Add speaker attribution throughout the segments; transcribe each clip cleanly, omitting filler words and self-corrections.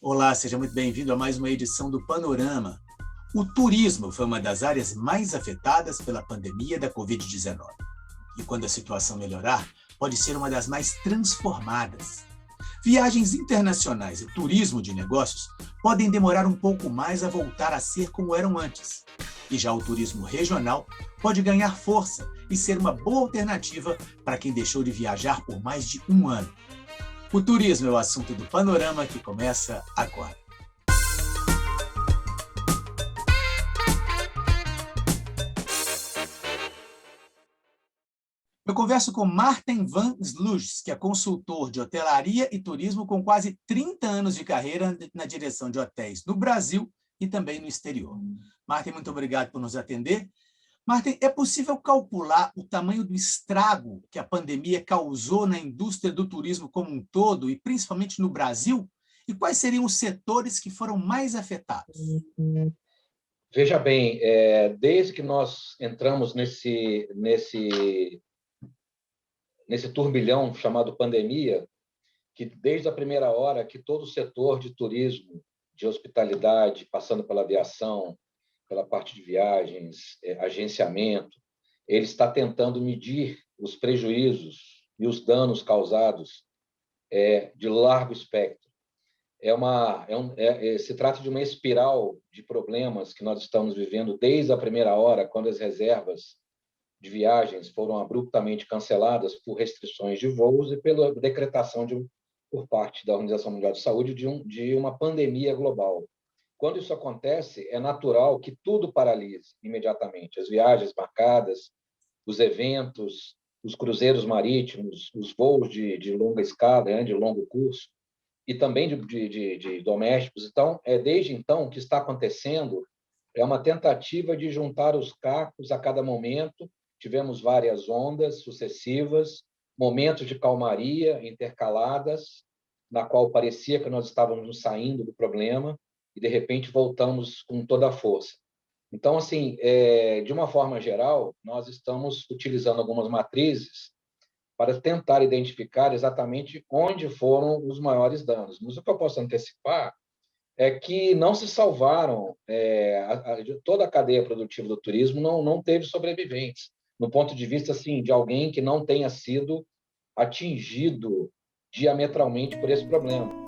Speaker 1: Olá, seja muito bem-vindo a mais uma edição do Panorama. O turismo foi uma das áreas mais afetadas pela pandemia da Covid-19. E quando a situação melhorar, pode ser uma das mais transformadas. Viagens internacionais e turismo de negócios podem demorar um pouco mais a voltar a ser como eram antes. E já o turismo regional pode ganhar força e ser uma boa alternativa para quem deixou de viajar por mais de um ano. O turismo é o assunto do Panorama que começa agora. Eu converso com Martin van Sluis, que é consultor de hotelaria e turismo com quase 30 anos de carreira na direção de hotéis no Brasil e também no exterior. Martin, muito obrigado por nos atender. Martin, é possível calcular o tamanho do estrago que a pandemia causou na indústria do turismo como um todo, e principalmente no Brasil? E quais seriam os setores que foram mais afetados?
Speaker 2: Veja bem, desde que nós entramos nesse turbilhão chamado pandemia, que desde a primeira hora que todo o setor de turismo, de hospitalidade, passando pela aviação, pela parte de viagens, agenciamento, ele está tentando medir os prejuízos e os danos causados de largo espectro. Se trata de uma espiral de problemas que nós estamos vivendo desde a primeira hora, quando as reservas de viagens foram abruptamente canceladas por restrições de voos e pela decretação por parte da Organização Mundial de Saúde de uma pandemia global. Quando isso acontece, é natural que tudo paralise imediatamente. As viagens marcadas, os eventos, os cruzeiros marítimos, os voos de longa escala, de longo curso, e também de domésticos. Então, desde então, o que está acontecendo é uma tentativa de juntar os cacos a cada momento. Tivemos várias ondas sucessivas, momentos de calmaria intercaladas, na qual parecia que nós estávamos saindo do problema e, de repente, voltamos com toda a força. Então, assim, de uma forma geral, nós estamos utilizando algumas matrizes para tentar identificar exatamente onde foram os maiores danos. Mas o que eu posso antecipar é que não se salvaram, toda a cadeia produtiva do turismo não teve sobreviventes, no ponto de vista assim, de alguém que não tenha sido atingido diametralmente por esse problema.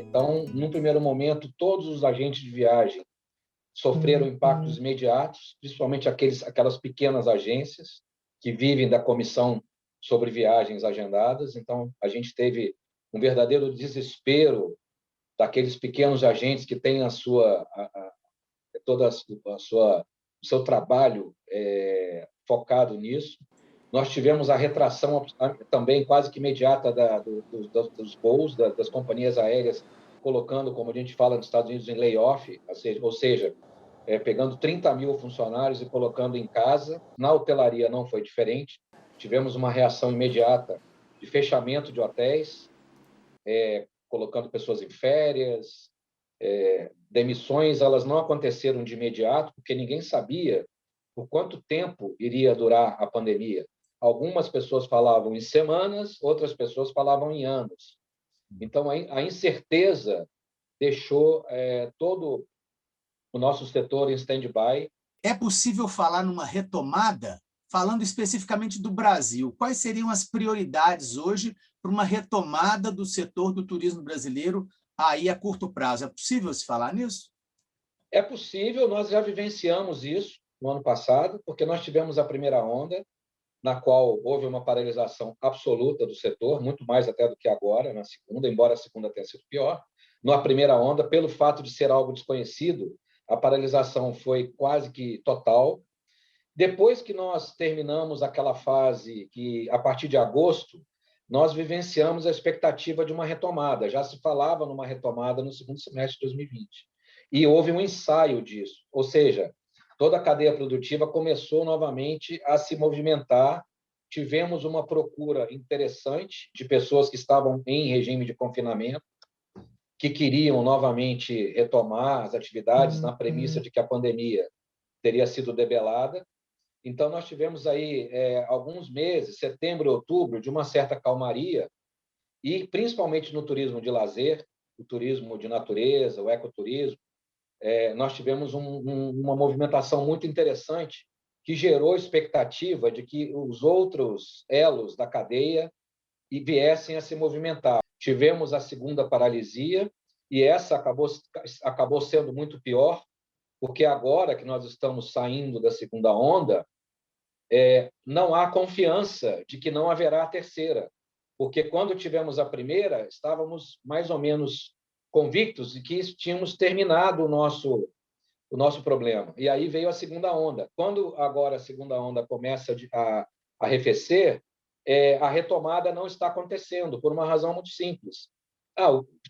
Speaker 2: Então, num primeiro momento, todos os agentes de viagem sofreram impactos imediatos, principalmente aquelas pequenas agências que vivem da comissão sobre viagens agendadas. Então, a gente teve um verdadeiro desespero daqueles pequenos agentes que têm o seu trabalho focado nisso. Nós tivemos a retração também quase que imediata dos voos, das companhias aéreas, colocando, como a gente fala nos Estados Unidos, em layoff, ou seja, pegando 30 mil funcionários e colocando em casa. Na hotelaria não foi diferente. Tivemos uma reação imediata de fechamento de hotéis, colocando pessoas em férias. Demissões, elas não aconteceram de imediato, porque ninguém sabia por quanto tempo iria durar a pandemia. Algumas pessoas falavam em semanas, outras pessoas falavam em anos. Então, a incerteza deixou todo o nosso setor em stand-by.
Speaker 1: É possível falar numa retomada? Falando especificamente do Brasil, quais seriam as prioridades hoje para uma retomada do setor do turismo brasileiro aí a curto prazo? É possível se falar nisso?
Speaker 2: É possível, nós já vivenciamos isso no ano passado, porque nós tivemos a primeira onda, na qual houve uma paralisação absoluta do setor, muito mais até do que agora, na segunda, embora a segunda tenha sido pior. Na primeira onda, pelo fato de ser algo desconhecido, A paralisação foi quase que total. Depois que nós terminamos aquela fase que, a partir de agosto, nós vivenciamos a expectativa de uma retomada. Já se falava numa retomada no segundo semestre de 2020. E houve um ensaio disso, ou seja, toda a cadeia produtiva começou novamente a se movimentar. Tivemos uma procura interessante de pessoas que estavam em regime de confinamento, que queriam novamente retomar as atividades na premissa de que a pandemia teria sido debelada. Então, nós tivemos aí alguns meses, setembro e outubro, de uma certa calmaria, e principalmente no turismo de lazer, o turismo de natureza, o ecoturismo, nós tivemos uma movimentação muito interessante que gerou expectativa de que os outros elos da cadeia viessem a se movimentar. Tivemos a segunda paralisia e essa acabou sendo muito pior, porque agora que nós estamos saindo da segunda onda, não há confiança de que não haverá a terceira, porque quando tivemos a primeira, estávamos mais ou menos convictos de que tínhamos terminado o nosso problema. E aí veio a segunda onda. Quando agora a segunda onda começa a arrefecer, a retomada não está acontecendo, por uma razão muito simples.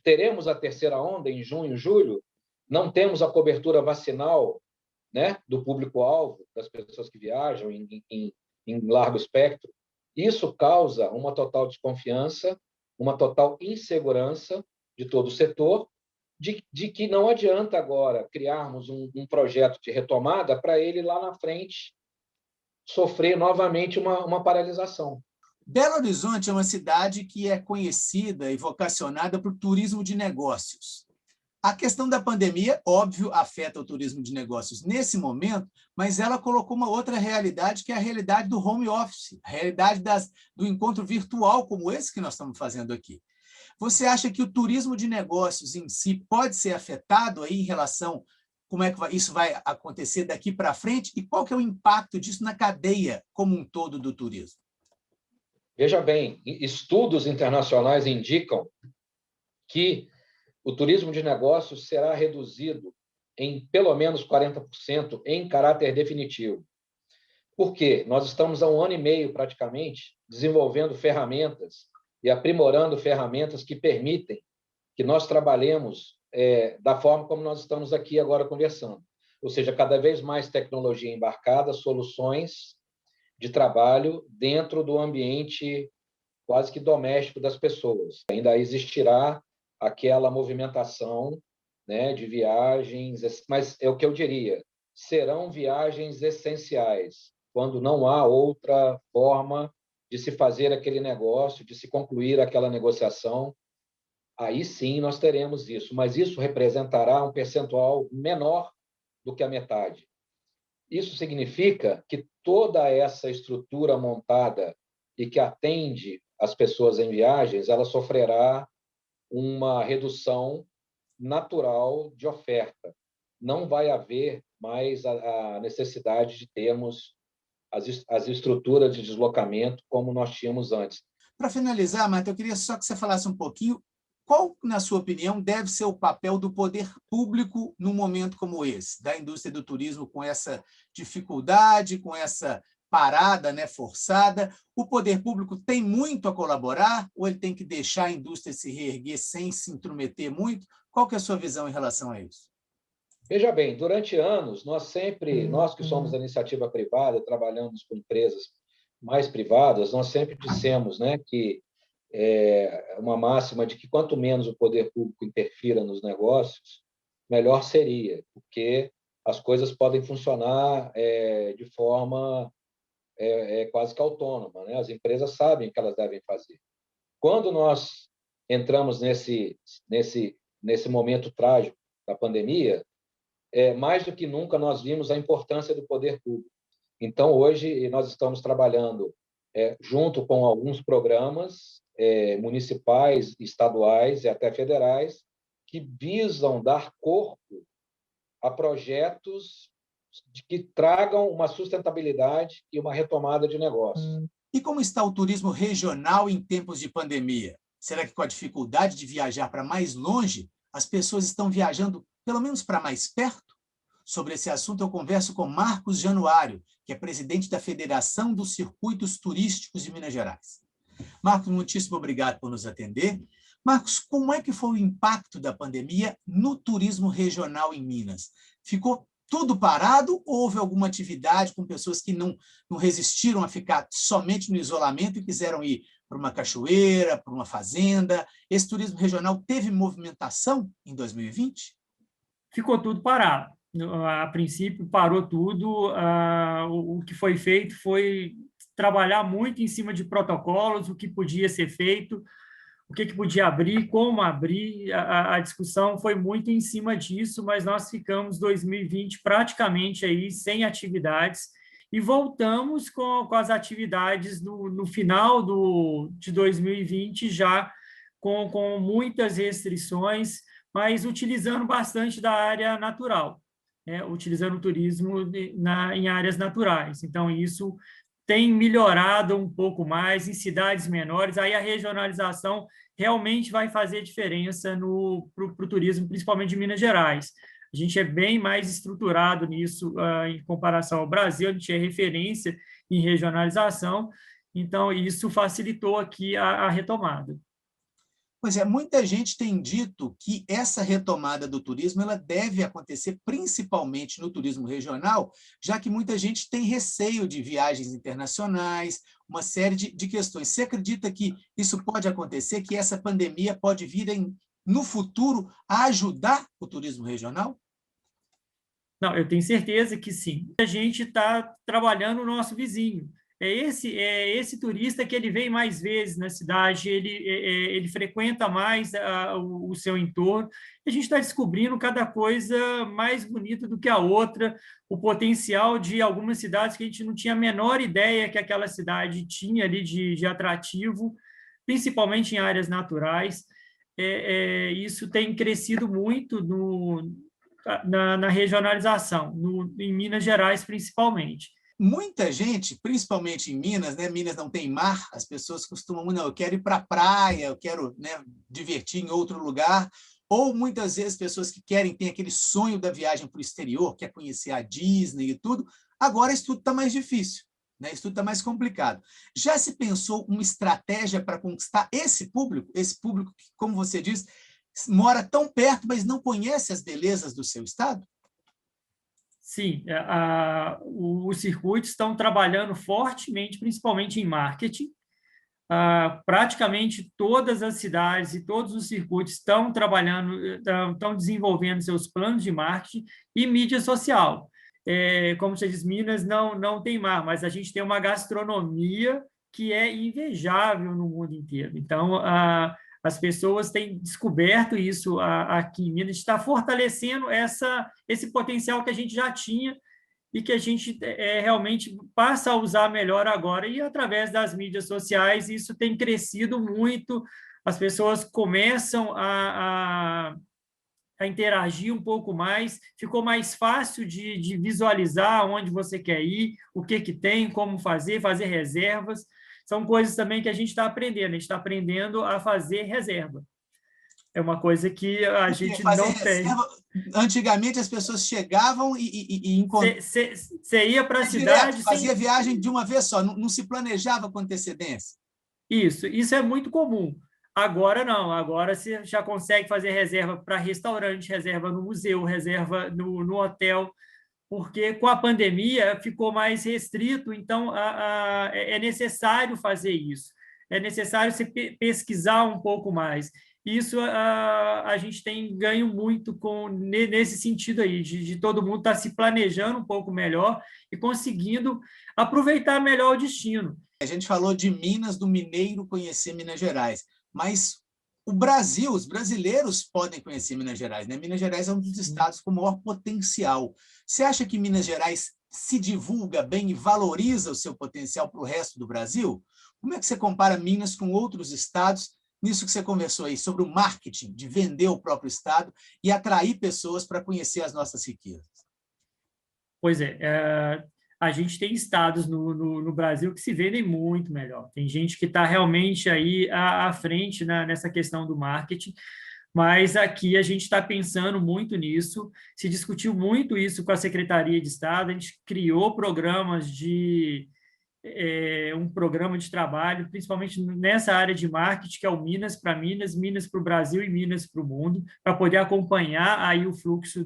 Speaker 2: Teremos a terceira onda em junho, julho, não temos a cobertura vacinal, né, do público-alvo, das pessoas que viajam em largo espectro. Isso causa uma total desconfiança, uma total insegurança de todo o setor, de que não adianta agora criarmos um projeto de retomada para ele lá na frente sofrer novamente uma paralisação.
Speaker 1: Belo Horizonte é uma cidade que é conhecida e vocacionada por turismo de negócios. A questão da pandemia, óbvio, afeta o turismo de negócios nesse momento, mas ela colocou uma outra realidade, que é a realidade do home office, a realidade do encontro virtual como esse que nós estamos fazendo aqui. Você acha que o turismo de negócios em si pode ser afetado aí em relação como é que isso vai acontecer daqui para frente e qual que é o impacto disso na cadeia como um todo do turismo?
Speaker 2: Veja bem, estudos internacionais indicam que o turismo de negócios será reduzido em pelo menos 40% em caráter definitivo. Por quê? Nós estamos há 1 ano e meio, praticamente, desenvolvendo ferramentas e aprimorando ferramentas que permitem que nós trabalhemos da forma como nós estamos aqui agora conversando. Ou seja, cada vez mais tecnologia embarcada, soluções de trabalho dentro do ambiente quase que doméstico das pessoas. Ainda existirá aquela movimentação, né, de viagens, mas é o que eu diria, serão viagens essenciais, quando não há outra forma de se fazer aquele negócio, de se concluir aquela negociação, aí sim nós teremos isso, mas isso representará um percentual menor do que a metade. Isso significa que toda essa estrutura montada e que atende as pessoas em viagens, ela sofrerá uma redução natural de oferta. Não vai haver mais a necessidade de termos as estruturas de deslocamento como nós tínhamos antes.
Speaker 1: Para finalizar, Marta, eu queria só que você falasse um pouquinho qual, na sua opinião, deve ser o papel do poder público num momento como esse, da indústria do turismo com essa dificuldade, com essa parada, né, forçada. O poder público tem muito a colaborar ou ele tem que deixar a indústria se reerguer sem se intrometer muito? Qual que é a sua visão em relação a isso?
Speaker 2: Veja bem, durante anos, nós que somos da iniciativa privada, trabalhamos com empresas mais privadas, nós sempre dissemos, né, que uma máxima de que quanto menos o poder público interfira nos negócios, melhor seria, porque as coisas podem funcionar de forma quase que autônoma, né? As empresas sabem o que elas devem fazer. Quando nós entramos nesse momento trágico da pandemia, mais do que nunca nós vimos a importância do poder público. Então, hoje, nós estamos trabalhando junto com alguns programas municipais, estaduais e até federais, que visam dar corpo a projetos que tragam uma sustentabilidade e uma retomada de negócio.
Speaker 1: E como está o turismo regional em tempos de pandemia? Será que com a dificuldade de viajar para mais longe, as pessoas estão viajando pelo menos para mais perto? sobre esse assunto, eu converso com Marcos Januário, que é presidente da Federação dos Circuitos Turísticos de Minas Gerais. Marcos, muitíssimo obrigado por nos atender. Marcos, como é que foi o impacto da pandemia no turismo regional em Minas? Ficou tudo parado ou houve alguma atividade com pessoas que não resistiram a ficar somente no isolamento e quiseram ir para uma cachoeira, para uma fazenda? Esse turismo regional teve movimentação em 2020?
Speaker 3: Ficou tudo parado. A princípio, parou tudo. O que foi feito foi trabalhar muito em cima de protocolos, o que podia ser feito, o que podia abrir, como abrir. A discussão foi muito em cima disso, mas nós ficamos 2020 praticamente aí sem atividades e voltamos com as atividades no final de 2020 já com muitas restrições, mas utilizando bastante da área natural, né? Utilizando o turismo em áreas naturais. Então, isso tem melhorado um pouco mais em cidades menores, aí a regionalização realmente vai fazer diferença para o turismo, principalmente de Minas Gerais. A gente é bem mais estruturado nisso em comparação ao Brasil, a gente é referência em regionalização, então isso facilitou aqui a retomada.
Speaker 1: Pois é, muita gente tem dito que essa retomada do turismo ela deve acontecer principalmente no turismo regional, já que muita gente tem receio de viagens internacionais, uma série de questões. Você acredita que isso pode acontecer, que essa pandemia pode vir, no futuro, a ajudar o turismo regional?
Speaker 3: Não, eu tenho certeza que sim. A gente está trabalhando o nosso vizinho. É esse turista que ele vem mais vezes na cidade, ele frequenta mais o seu entorno. A gente está descobrindo cada coisa mais bonita do que a outra, o potencial de algumas cidades que a gente não tinha a menor ideia que aquela cidade tinha ali de atrativo, principalmente em áreas naturais. Isso tem crescido muito na regionalização, em Minas Gerais principalmente.
Speaker 1: Muita gente, principalmente em Minas, né? Minas não tem mar, as pessoas costumam, não, eu quero ir para a praia, eu quero, né, divertir em outro lugar, ou muitas vezes pessoas que têm aquele sonho da viagem para o exterior, quer conhecer a Disney e tudo, agora isso tudo está mais difícil, né? Isso tudo está mais complicado. Já se pensou uma estratégia para conquistar esse público que, como você diz, mora tão perto, mas não conhece as belezas do seu estado?
Speaker 3: Sim, os circuitos estão trabalhando fortemente, principalmente em marketing. Praticamente todas as cidades e todos os circuitos estão trabalhando, estão desenvolvendo seus planos de marketing e mídia social. Como você diz, Minas não tem mar, mas a gente tem uma gastronomia que é invejável no mundo inteiro. Então, as pessoas têm descoberto isso aqui em Minas, a gente está fortalecendo esse potencial que a gente já tinha e que a gente realmente passa a usar melhor agora. E, através das mídias sociais, isso tem crescido muito, as pessoas começam a interagir um pouco mais, ficou mais fácil de visualizar onde você quer ir, o que tem, como fazer reservas. São coisas também que a gente está aprendendo. A gente está aprendendo a fazer reserva. É uma coisa que a gente não tem.
Speaker 1: Antigamente, as pessoas chegavam e encontravam.
Speaker 3: Você ia para a cidade...
Speaker 1: Fazia viagem de uma vez só, não se planejava com antecedência.
Speaker 3: Isso é muito comum. Agora não, agora você já consegue fazer reserva para restaurante, reserva no museu, reserva no hotel, porque com a pandemia ficou mais restrito, então é necessário fazer isso, é necessário se pesquisar um pouco mais. Isso a gente tem ganho muito nesse sentido aí, de todo mundo estar se planejando um pouco melhor e conseguindo aproveitar melhor o destino.
Speaker 1: A gente falou de Minas, do mineiro conhecer Minas Gerais, mas o Brasil, os brasileiros podem conhecer Minas Gerais, né? Minas Gerais é um dos estados com maior potencial. Você acha que Minas Gerais se divulga bem e valoriza o seu potencial para o resto do Brasil? Como é que você compara Minas com outros estados, nisso que você conversou aí, sobre o marketing, de vender o próprio estado e atrair pessoas para conhecer as nossas riquezas?
Speaker 3: Pois a gente tem estados no Brasil que se vendem muito melhor. Tem gente que está realmente aí à frente nessa questão do marketing, Mas aqui a gente está pensando muito nisso, se discutiu muito isso com a Secretaria de Estado, a gente criou programas um programa de trabalho, principalmente nessa área de marketing, que é o Minas para Minas, Minas para o Brasil e Minas para o mundo, para poder acompanhar aí o fluxo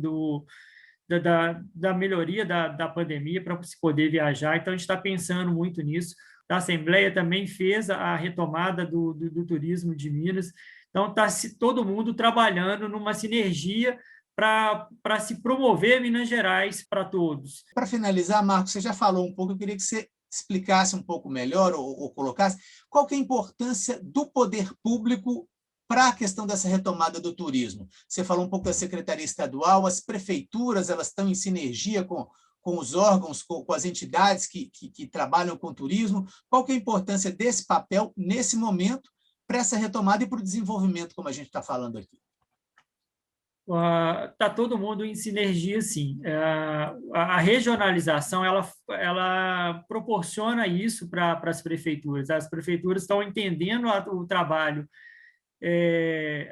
Speaker 3: da melhoria da pandemia, para se poder viajar. Então, a gente está pensando muito nisso. A Assembleia também fez a retomada do turismo de Minas. Então, está todo mundo trabalhando numa sinergia para se promover Minas Gerais para todos.
Speaker 1: Para finalizar, Marcos, você já falou um pouco, eu queria que você explicasse um pouco melhor ou colocasse qual que é a importância do poder público para a questão dessa retomada do turismo. Você falou um pouco da Secretaria Estadual, as prefeituras elas estão em sinergia com os órgãos, com as entidades que trabalham com turismo. Qual que é a importância desse papel nesse momento para essa retomada e para o desenvolvimento, como a gente está falando aqui?
Speaker 3: Está todo mundo em sinergia, sim. A regionalização ela proporciona isso para as prefeituras. As prefeituras estão entendendo o trabalho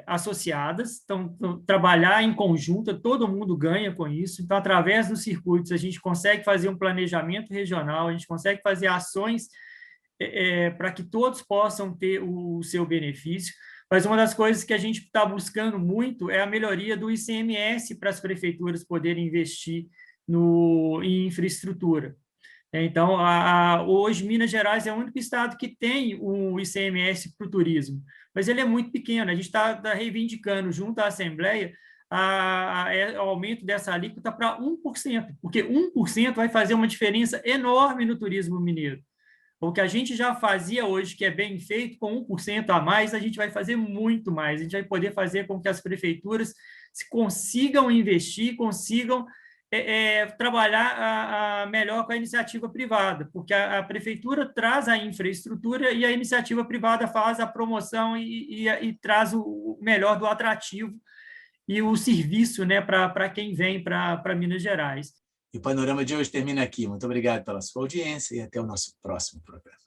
Speaker 3: associadas, então trabalhar em conjunto, todo mundo ganha com isso. Então, através dos circuitos, a gente consegue fazer um planejamento regional, a gente consegue fazer ações para que todos possam ter o seu benefício. Mas uma das coisas que a gente está buscando muito é a melhoria do ICMS para as prefeituras poderem investir em infraestrutura. Então, hoje, Minas Gerais é o único estado que tem o ICMS para o turismo, mas ele é muito pequeno. A gente está reivindicando, junto à Assembleia, o aumento dessa alíquota para 1%, porque 1% vai fazer uma diferença enorme no turismo mineiro. O que a gente já fazia hoje, que é bem feito, com 1% a mais, a gente vai fazer muito mais. A gente vai poder fazer com que as prefeituras consigam investir, consigam trabalhar melhor com a iniciativa privada, porque a prefeitura traz a infraestrutura e a iniciativa privada faz a promoção e traz o melhor do atrativo e o serviço, né, para quem vem para Minas Gerais.
Speaker 1: E o Panorama de hoje termina aqui. Muito obrigado pela sua audiência e até o nosso próximo programa.